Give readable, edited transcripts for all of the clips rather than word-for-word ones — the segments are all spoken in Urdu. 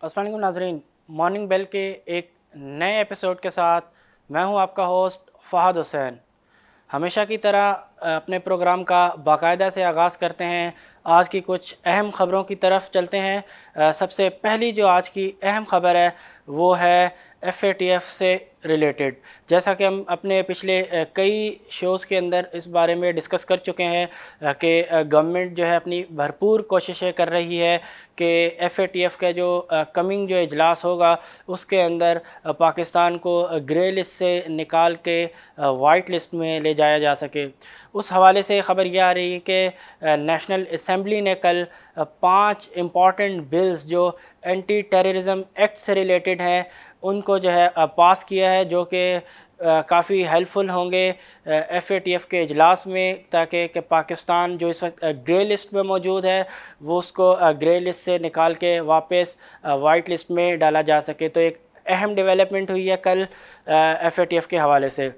السلام علیکم ناظرین، مارننگ بیل کے ایک نئے ایپیسوڈ کے ساتھ میں ہوں آپ کا ہوسٹ فہد حسین۔ ہمیشہ کی طرح اپنے پروگرام کا باقاعدہ سے آغاز کرتے ہیں۔ آج کی کچھ اہم خبروں کی طرف چلتے ہیں۔ سب سے پہلی جو آج کی اہم خبر ہے وہ ہے FATF سے ریلیٹڈ۔ جیسا کہ ہم اپنے پچھلے کئی شوز کے اندر اس بارے میں ڈسکس کر چکے ہیں کہ گورنمنٹ جو ہے اپنی بھرپور کوششیں کر رہی ہے کہ FATF کا جو کمنگ جو اجلاس ہوگا اس کے اندر پاکستان کو گرے لسٹ سے نکال کے وائٹ لسٹ میں لے جایا جا سکے۔ اس حوالے سے خبر یہ آ رہی ہے کہ نیشنل اسمبلی نے کل 5 امپورٹنٹ بلز جو اینٹی ٹیررزم ایکٹ سے ریلیٹڈ ہیں ان کو جو ہے پاس کیا ہے، جو کہ کافی ہیلپ فل ہوں گے FATF کے اجلاس میں، تاکہ کہ پاکستان جو اس وقت گرے لسٹ میں موجود ہے وہ اس کو گرے لسٹ سے نکال کے واپس وائٹ لسٹ میں ڈالا جا سکے۔ تو ایک اہم ڈیولپمنٹ ہوئی ہے کل FATF کے حوالے سے۔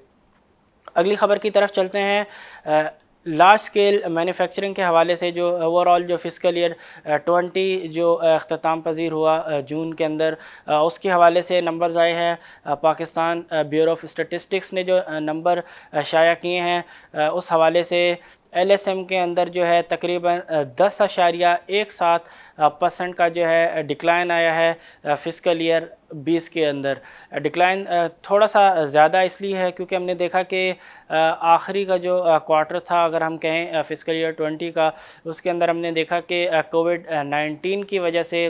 اگلی خبر کی طرف چلتے ہیں۔ لارج سکیل مینوفیکچرنگ کے حوالے سے جو اوور آل جو فسکل ایئر 20 جو اختتام پذیر ہوا جون کے اندر، اس کے حوالے سے نمبرز آئے ہیں۔ پاکستان بیورو آف اسٹیٹسٹکس نے جو نمبر شائع کیے ہیں اس حوالے سے LSM کے اندر جو ہے تقریباً 10.17% کا جو ہے ڈکلائن آیا ہے فسکل ایئر 20 کے اندر۔ ڈکلائن تھوڑا سا زیادہ اس لیے ہے کیونکہ ہم نے دیکھا کہ آخری کا جو کوارٹر تھا، اگر ہم کہیں فسکل ایئر 20 کا، اس کے اندر ہم نے دیکھا کہ کووڈ-19 کی وجہ سے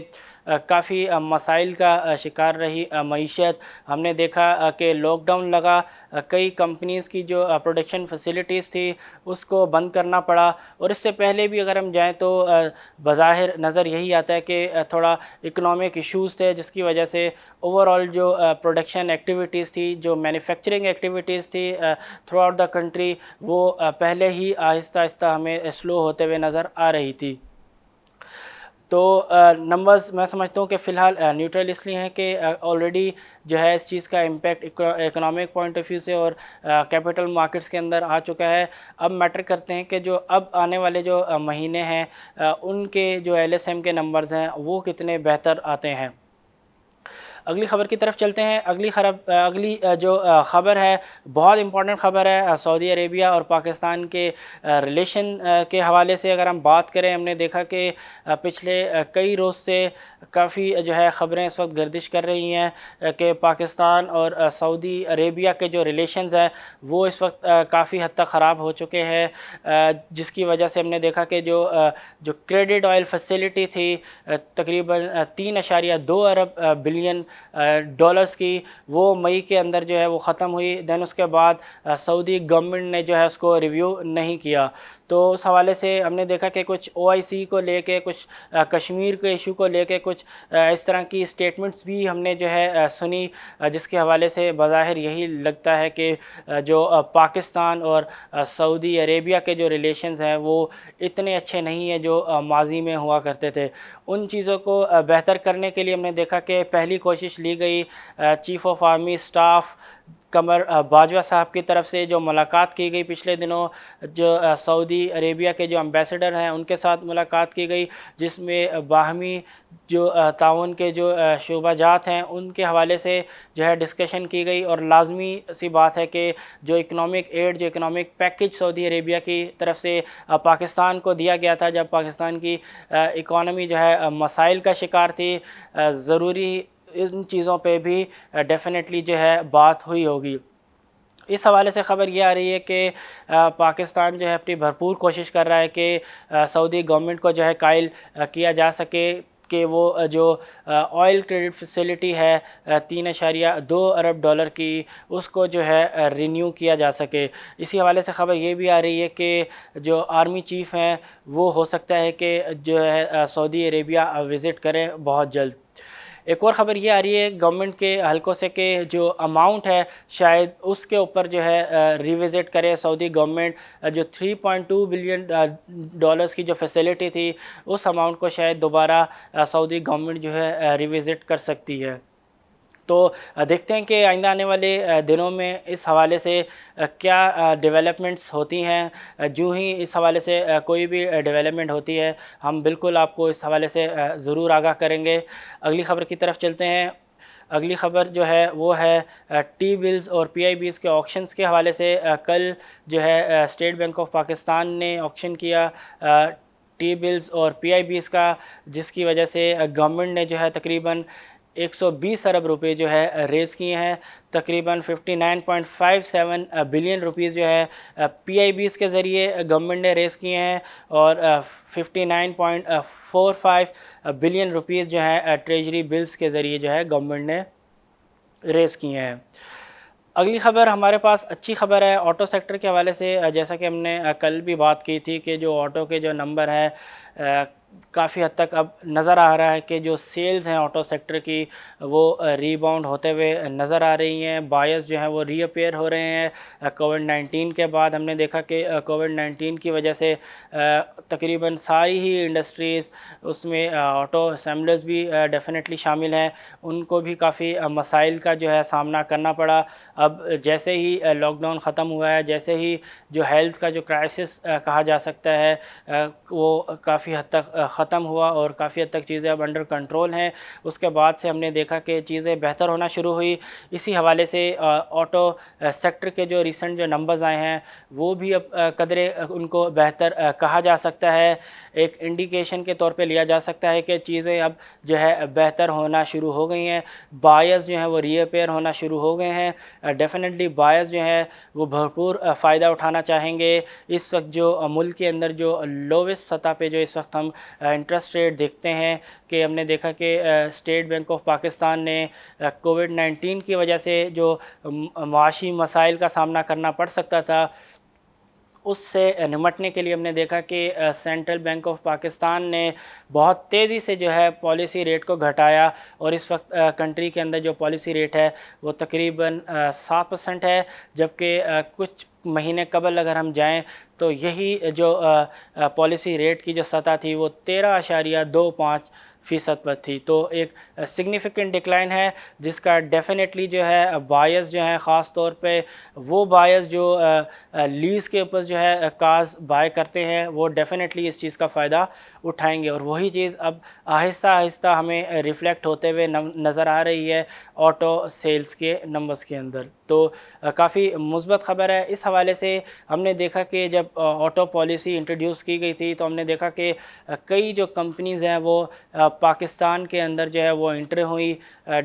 کافی مسائل کا شکار رہی معیشت۔ ہم نے دیکھا کہ لاک ڈاؤن لگا، کئی کمپنیز کی جو پروڈکشن فیسلٹیز تھی اس کو بند کرنا پڑا، اور اس سے پہلے بھی اگر ہم جائیں تو بظاہر نظر یہی آتا ہے کہ تھوڑا اکنامک ایشوز تھے جس کی وجہ سے اوور آل جو پروڈکشن ایکٹیویٹیز تھی، جو مینوفیکچرنگ ایکٹیویٹیز تھی تھرو آؤٹ دا کنٹری، وہ پہلے ہی آہستہ آہستہ ہمیں سلو ہوتے ہوئے نظر آ رہی تھی۔ تو نمبرز میں سمجھتا ہوں کہ فی الحال نیوٹرل اس لیے ہیں کہ آلریڈی جو ہے اس چیز کا impact economic point of view سے اور کیپٹل مارکیٹس کے اندر آ چکا ہے۔ اب میٹر کرتے ہیں کہ جو اب آنے والے جو مہینے ہیں ان کے جو LSM کے نمبرز ہیں وہ کتنے بہتر آتے ہیں۔ اگلی خبر کی طرف چلتے ہیں۔ اگلی جو خبر ہے بہت امپورٹنٹ خبر ہے سعودی عربیہ اور پاکستان کے ریلیشن کے حوالے سے اگر ہم بات کریں۔ ہم نے دیکھا کہ پچھلے کئی روز سے کافی جو ہے خبریں اس وقت گردش کر رہی ہیں کہ پاکستان اور سعودی عربیہ کے جو ریلیشنز ہیں وہ اس وقت کافی حد تک خراب ہو چکے ہیں، جس کی وجہ سے ہم نے دیکھا کہ جو کریڈٹ آئل فیسلٹی تھی تقریباً 3.2 ارب بلین ڈالرز کی، وہ مئی کے اندر جو ہے وہ ختم ہوئی۔ دین اس کے بعد سعودی گورنمنٹ نے جو ہے اس کو ریویو نہیں کیا۔ تو اس حوالے سے ہم نے دیکھا کہ کچھ OIC کو لے کے، کچھ کشمیر کے ایشو کو لے کے کچھ اس طرح کی اسٹیٹمنٹس بھی ہم نے جو ہے سنی، جس کے حوالے سے بظاہر یہی لگتا ہے کہ جو پاکستان اور سعودی عربیہ کے جو ریلیشنز ہیں وہ اتنے اچھے نہیں ہیں جو ماضی میں ہوا کرتے تھے۔ ان چیزوں کو بہتر کرنے کے لیے ہم نے دیکھا کہ پہلی کوشش لی گئی chief of army staff Qamar Bajwa صاحب کی طرف سے، جو ملاقات کی گئی پچھلے دنوں، جو سعودی عربیہ کے جو امبیسڈر ہیں ان کے ساتھ ملاقات کی گئی، جس میں باہمی جو تعاون کے جو شعبہ جات ہیں ان کے حوالے سے جو ہے ڈسکشن کی گئی۔ اور لازمی سی بات ہے کہ جو اکنامک ایڈ، جو اکنامک پیکج سعودی عربیہ کی طرف سے پاکستان کو دیا گیا تھا جب پاکستان کی اکانومی جو ہے مسائل کا شکار تھی، ضروری ان چیزوں پہ بھی ڈیفینیٹلی جو ہے بات ہوئی ہوگی۔ اس حوالے سے خبر یہ آ رہی ہے کہ پاکستان جو ہے اپنی بھرپور کوشش کر رہا ہے کہ سعودی گورنمنٹ کو جو ہے قائل کیا جا سکے کہ وہ جو آئل کریڈٹ فیسلٹی ہے 3.2 ارب ڈالر کی، اس کو جو ہے رینیو کیا جا سکے۔ اسی حوالے سے خبر یہ بھی آ رہی ہے کہ جو آرمی چیف ہیں وہ ہو سکتا ہے کہ جو ہے سعودی عربیہ وزٹ کریں بہت جلد۔ ایک اور خبر یہ آ رہی ہے گورنمنٹ کے حلقوں سے کہ جو اماؤنٹ ہے شاید اس کے اوپر جو ہے ریوزٹ کرے سعودی گورنمنٹ۔ جو 3.2 بلین ڈالرز کی جو فیسلٹی تھی اس اماؤنٹ کو شاید دوبارہ سعودی گورنمنٹ جو ہے ریوزٹ کر سکتی ہے۔ تو دیکھتے ہیں کہ آئندہ آنے والے دنوں میں اس حوالے سے کیا ڈیولپمنٹس ہوتی ہیں. جو ہی اس حوالے سے کوئی بھی ڈیولپمنٹ ہوتی ہے ہم بالکل آپ کو اس حوالے سے ضرور آگاہ کریں گے. اگلی خبر کی طرف چلتے ہیں. اگلی خبر جو ہے وہ ہے ٹی بلز اور پی آئی بیز کے آکشنز کے حوالے سے. کل جو ہے اسٹیٹ بینک آف پاکستان نے آکشن کیا ٹی بلز اور پی آئی بیز کا, جس کی وجہ سے گورنمنٹ نے جو ہے تقریباً 120 ارب روپے جو ہے ریز کیے ہیں. تقریباً 59.57 بلین روپیز جو ہے پی آئی بیز کے ذریعے گورنمنٹ نے ریز کیے ہیں, اور 59.45 بلین روپیز جو ہے ٹریجری بلز کے ذریعے جو ہے گورنمنٹ نے ریز کیے ہیں. اگلی خبر ہمارے پاس اچھی خبر ہے آٹو سیکٹر کے حوالے سے. جیسا کہ ہم نے کل بھی بات کی تھی کہ جو آٹو کے جو نمبر ہیں کافی حد تک اب نظر آ رہا ہے کہ جو سیلز ہیں آٹو سیکٹر کی وہ ری باؤنڈ ہوتے ہوئے نظر آ رہی ہیں. بائرز جو ہیں وہ ری اپیئر ہو رہے ہیں. کووڈ-19 کے بعد ہم نے دیکھا کہ کووڈ-19 کی وجہ سے تقریباً ساری ہی انڈسٹریز, اس میں آٹو اسمبلرز بھی ڈیفینیٹلی شامل ہیں, ان کو بھی کافی مسائل کا جو ہے سامنا کرنا پڑا. اب جیسے ہی لاک ڈاؤن ختم ہوا ہے, جیسے ہی جو ہیلتھ کا جو کرائسس کہا جا سکتا ہے وہ کافی حد تک ختم ہوا اور کافی حد تک چیزیں اب انڈر کنٹرول ہیں, اس کے بعد سے ہم نے دیکھا کہ چیزیں بہتر ہونا شروع ہوئی. اسی حوالے سے آٹو سیکٹر کے جو ریسنٹ جو نمبرز آئے ہیں وہ بھی اب قدرے ان کو بہتر کہا جا سکتا ہے. ایک انڈیکیشن کے طور پہ لیا جا سکتا ہے کہ چیزیں اب جو ہے بہتر ہونا شروع ہو گئی ہیں. بائرز جو ہیں وہ ری اپیئر ہونا شروع ہو گئے ہیں. ڈیفینیٹلی بائرز جو ہیں وہ بھرپور فائدہ اٹھانا چاہیں گے. اس وقت جو ملک کے اندر جو لوویسٹ سطح پہ جو اس وقت ہم انٹرسٹ ریٹ دیکھتے ہیں کہ ہم نے دیکھا کہ اسٹیٹ بینک آف پاکستان نے کووڈ-19 کی وجہ سے جو معاشی مسائل کا سامنا کرنا پڑ سکتا تھا اس سے نمٹنے کے لیے ہم نے دیکھا کہ سینٹرل بینک آف پاکستان نے بہت تیزی سے جو ہے پالیسی ریٹ کو گھٹایا, اور اس وقت کنٹری کے اندر جو پالیسی ریٹ ہے وہ تقریباً 7% ہے, جبکہ کچھ مہینے قبل اگر ہم جائیں تو یہی جو پالیسی ریٹ کی جو سطح تھی وہ 13.25% پر تھی. تو ایک سگنیفیکنٹ ڈکلائن ہے جس کا ڈیفینیٹلی جو ہے بائرز جو ہیں, خاص طور پہ وہ بائرز جو لیز کے اوپر جو ہے کارز بائی کرتے ہیں, وہ ڈیفینیٹلی اس چیز کا فائدہ اٹھائیں گے. اور وہی چیز اب آہستہ آہستہ ہمیں ریفلیکٹ ہوتے ہوئے نظر آ رہی ہے آٹو سیلز کے نمبرز کے اندر. تو کافی مثبت خبر ہے. اس حوالے سے ہم نے دیکھا کہ جب آٹو پالیسی انٹروڈیوس کی گئی تھی تو ہم نے دیکھا کہ کئی جو کمپنیز ہیں وہ پاکستان کے اندر جو ہے وہ انٹر ہوئی.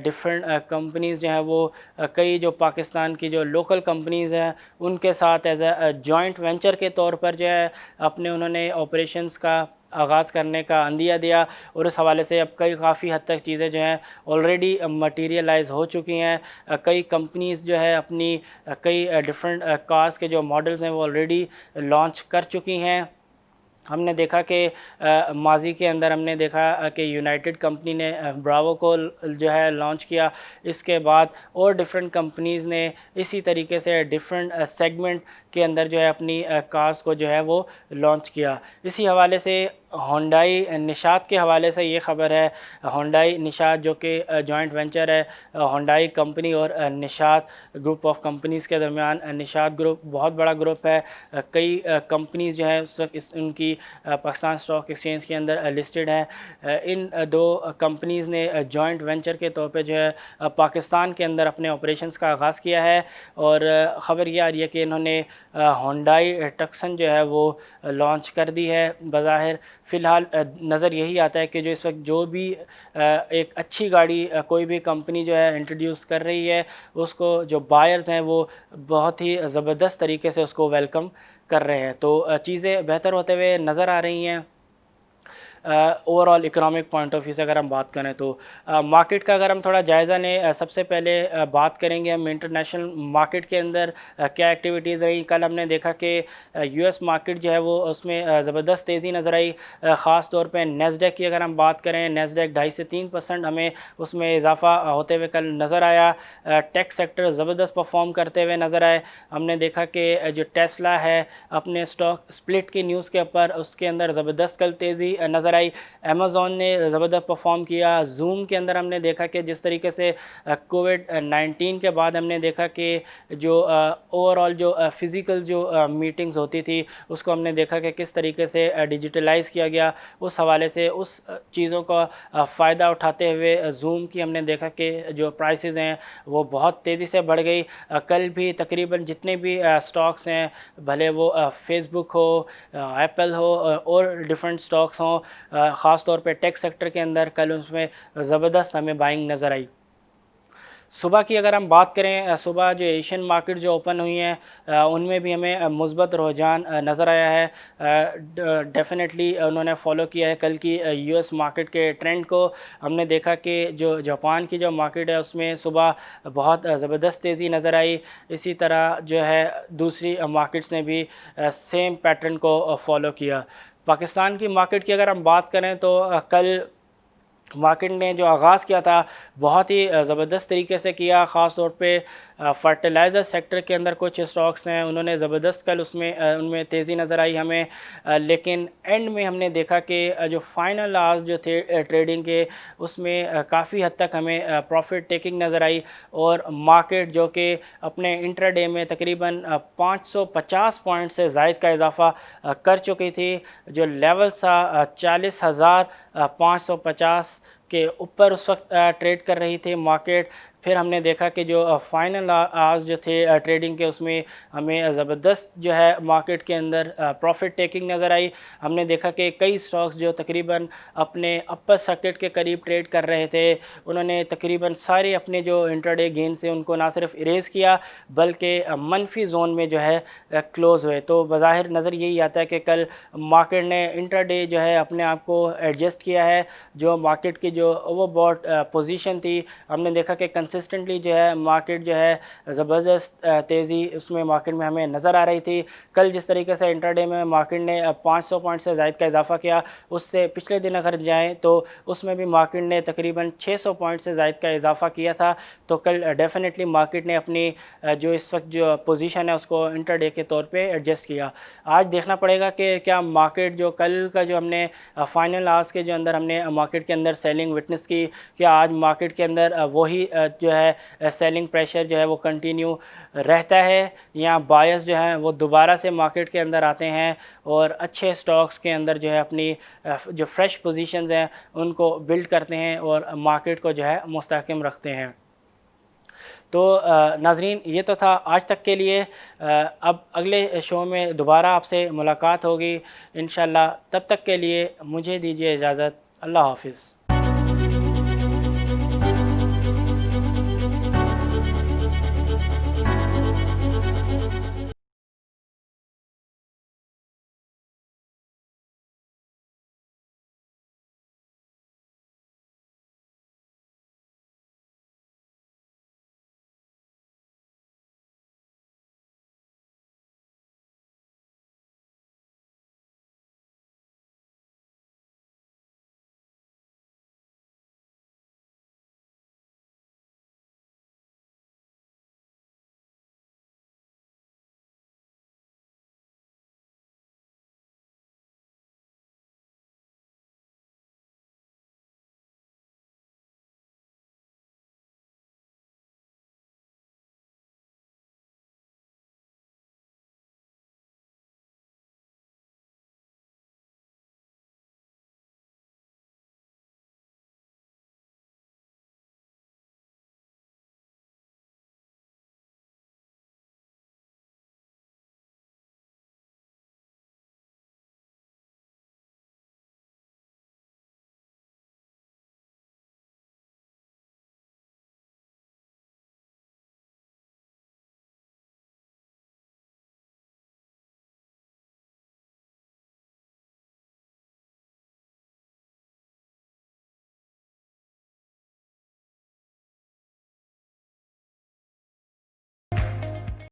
ڈفرینٹ کمپنیز جو ہیں وہ کئی جو پاکستان کی جو لوکل کمپنیز ہیں ان کے ساتھ ایز اے جوائنٹ وینچر کے طور پر جو ہے اپنے انہوں نے آپریشنز کا آغاز کرنے کا عندیہ دیا, اور اس حوالے سے اب کافی حد تک چیزیں جو ہیں آلریڈی مٹیریلائز ہو چکی ہیں. کئی کمپنیز جو ہے اپنی کئی ڈفرینٹ کارز کے جو ماڈلز ہیں وہ آلریڈی لانچ کر چکی ہیں. ہم نے دیکھا کہ ماضی کے اندر ہم نے دیکھا کہ یونائٹڈ کمپنی نے براوو کو جو ہے لانچ کیا, اس کے بعد اور ڈفرینٹ کمپنیز نے اسی طریقے سے ڈفرینٹ سیگمنٹ کے اندر جو ہے اپنی کارز کو جو ہے وہ لانچ کیا. اسی حوالے سے ہونڈائی نشاد کے حوالے سے یہ خبر ہے. ہونڈائی نشاد جو کہ جوائنٹ وینچر ہے ہونڈائی کمپنی اور نشاد گروپ آف کمپنیز کے درمیان. نشاد گروپ بہت بڑا گروپ ہے, کئی کمپنیز جو ہیں اس وقت ان کی پاکستان اسٹاک ایکسچینج کے اندر لسٹڈ ہیں. ان دو کمپنیز نے جوائنٹ وینچر کے طور پہ جو ہے پاکستان کے اندر اپنے آپریشنز کا آغاز کیا ہے, اور خبر یہ آ رہی ہے کہ انہوں نے ہونڈائی ٹکسن جو ہے وہ لانچ کر دی ہے. بظاہر فی الحال نظر یہی آتا ہے کہ جو اس وقت جو بھی ایک اچھی گاڑی کوئی بھی کمپنی جو ہے انٹروڈیوس کر رہی ہے اس کو جو بائرز ہیں وہ بہت ہی زبردست طریقے سے اس کو ویلکم کر رہے ہیں. تو چیزیں بہتر ہوتے ہوئے نظر آ رہی ہیں. Overall economic point of view سے اگر ہم بات کریں تو مارکیٹ کا اگر ہم تھوڑا جائزہ لیں, سب سے پہلے بات کریں گے ہم انٹرنیشنل مارکیٹ کے اندر کیا ایکٹیویٹیز رہیں. کل ہم نے دیکھا کہ یو ایس مارکیٹ جو ہے وہ اس میں زبردست تیزی نظر آئی. خاص طور پہ نیسڈیک کی اگر ہم بات کریں, نیسڈیک 2.5 سے 3% ہمیں اس میں اضافہ ہوتے ہوئے کل نظر آیا. ٹیک سیکٹر زبردست پرفارم کرتے ہوئے نظر آئے. ہم نے دیکھا کہ جو ٹیسلا ہے اپنے اسٹاک سپلٹ کی نیوز کے اوپر اس کے اندر زبردست کل تیزی نظر نظر آئی. امیزون نے زبردست پرفارم کیا. زوم کے اندر ہم نے دیکھا کہ جس طریقے سے کووڈ-19 کے بعد ہم نے دیکھا کہ جو اوور آل جو فزیکل جو میٹنگز ہوتی تھی اس کو ہم نے دیکھا کہ کس طریقے سے ڈیجیٹلائز کیا گیا. اس حوالے سے اس چیزوں کا فائدہ اٹھاتے ہوئے زوم کی ہم نے دیکھا کہ جو پرائسز ہیں وہ بہت تیزی سے بڑھ گئی. کل بھی تقریباً جتنے بھی سٹاکس ہیں, بھلے وہ فیس بک ہو, ایپل ہو اور ڈیفرنٹ سٹاکس ہوں, خاص طور پہ ٹیک سیکٹر کے اندر کل اس میں زبردست ہمیں بائنگ نظر آئی. صبح کی اگر ہم بات کریں, صبح جو ایشین مارکیٹ جو اوپن ہوئی ہیں ان میں بھی ہمیں مثبت رجحان نظر آیا ہے. ڈیفینیٹلی انہوں نے فالو کیا ہے کل کی یو ایس مارکیٹ کے ٹرینڈ کو. ہم نے دیکھا کہ جو جاپان کی جو مارکیٹ ہے اس میں صبح بہت زبردست تیزی نظر آئی. اسی طرح جو ہے دوسری مارکیٹس نے بھی سیم پیٹرن کو فالو کیا. پاکستان کی مارکیٹ کی اگر ہم بات کریں تو کل مارکیٹ نے جو آغاز کیا تھا بہت ہی زبردست طریقے سے کیا. خاص طور پہ فرٹیلائزر سیکٹر کے اندر کچھ اسٹاکس ہیں انہوں نے زبردست کل ان میں تیزی نظر آئی ہمیں. لیکن اینڈ میں ہم نے دیکھا کہ جو فائنل آورز جو تھے ٹریڈنگ کے اس میں کافی حد تک ہمیں پروفٹ ٹیکنگ نظر آئی, اور مارکیٹ جو کہ اپنے انٹر ڈے میں تقریباً 550 پوائنٹ سے زائد کا اضافہ کر چکی تھی. جو لیول تھا 40,550 کے اوپر اس وقت ٹریڈ کر رہی تھی مارکیٹ. پھر ہم نے دیکھا کہ جو فائنل آورز جو تھے ٹریڈنگ کے اس میں ہمیں زبردست جو ہے مارکیٹ کے اندر پروفٹ ٹیکنگ نظر آئی. ہم نے دیکھا کہ کئی سٹاکس جو تقریباً اپنے اپر سرکٹ کے قریب ٹریڈ کر رہے تھے انہوں نے تقریباً سارے اپنے جو انٹر ڈے گین سے ان کو نہ صرف اریز کیا بلکہ منفی زون میں جو ہے کلوز ہوئے. تو بظاہر نظر یہی آتا ہے کہ کل مارکیٹ نے انٹر ڈے جو ہے اپنے آپ کو ایڈجسٹ کیا ہے. جو مارکیٹ کی جو اوور باٹ پوزیشن تھی ہم نے دیکھا کہ کنسسٹنٹلی جو ہے مارکیٹ جو ہے زبردست تیزی اس میں مارکیٹ میں ہمیں نظر آ رہی تھی. کل جس طریقے سے انٹر ڈے میں مارکیٹ نے 500 پوائنٹ سے زائد کا اضافہ کیا, اس سے پچھلے دن اگر جائیں تو اس میں بھی مارکیٹ نے تقریباً 600 پوائنٹ سے زائد کا اضافہ کیا تھا. تو کل ڈیفینیٹلی مارکیٹ نے اپنی جو اس وقت جو پوزیشن ہے اس کو انٹر ڈے کے طور پہ ایڈجسٹ کیا. آج دیکھنا پڑے گا کہ کیا مارکیٹ جو کل کا جو ہم نے فائنل آورز کے جو اندر ہم نے مارکیٹ کے اندر سیلنگ وٹنس کی, کیا آج مارکیٹ کے اندر وہی جو ہے سیلنگ پریشر جو ہے وہ کنٹینیو رہتا ہے, یا بائرز جو ہیں وہ دوبارہ سے مارکیٹ کے اندر آتے ہیں اور اچھے سٹاکس کے اندر جو ہے اپنی جو فریش پوزیشنز ہیں ان کو بلڈ کرتے ہیں اور مارکیٹ کو جو ہے مستحکم رکھتے ہیں. تو ناظرین یہ تو تھا آج تک کے لیے. اب اگلے شو میں دوبارہ آپ سے ملاقات ہوگی انشاءاللہ. تب تک کے لیے مجھے دیجیے اجازت. اللہ حافظ.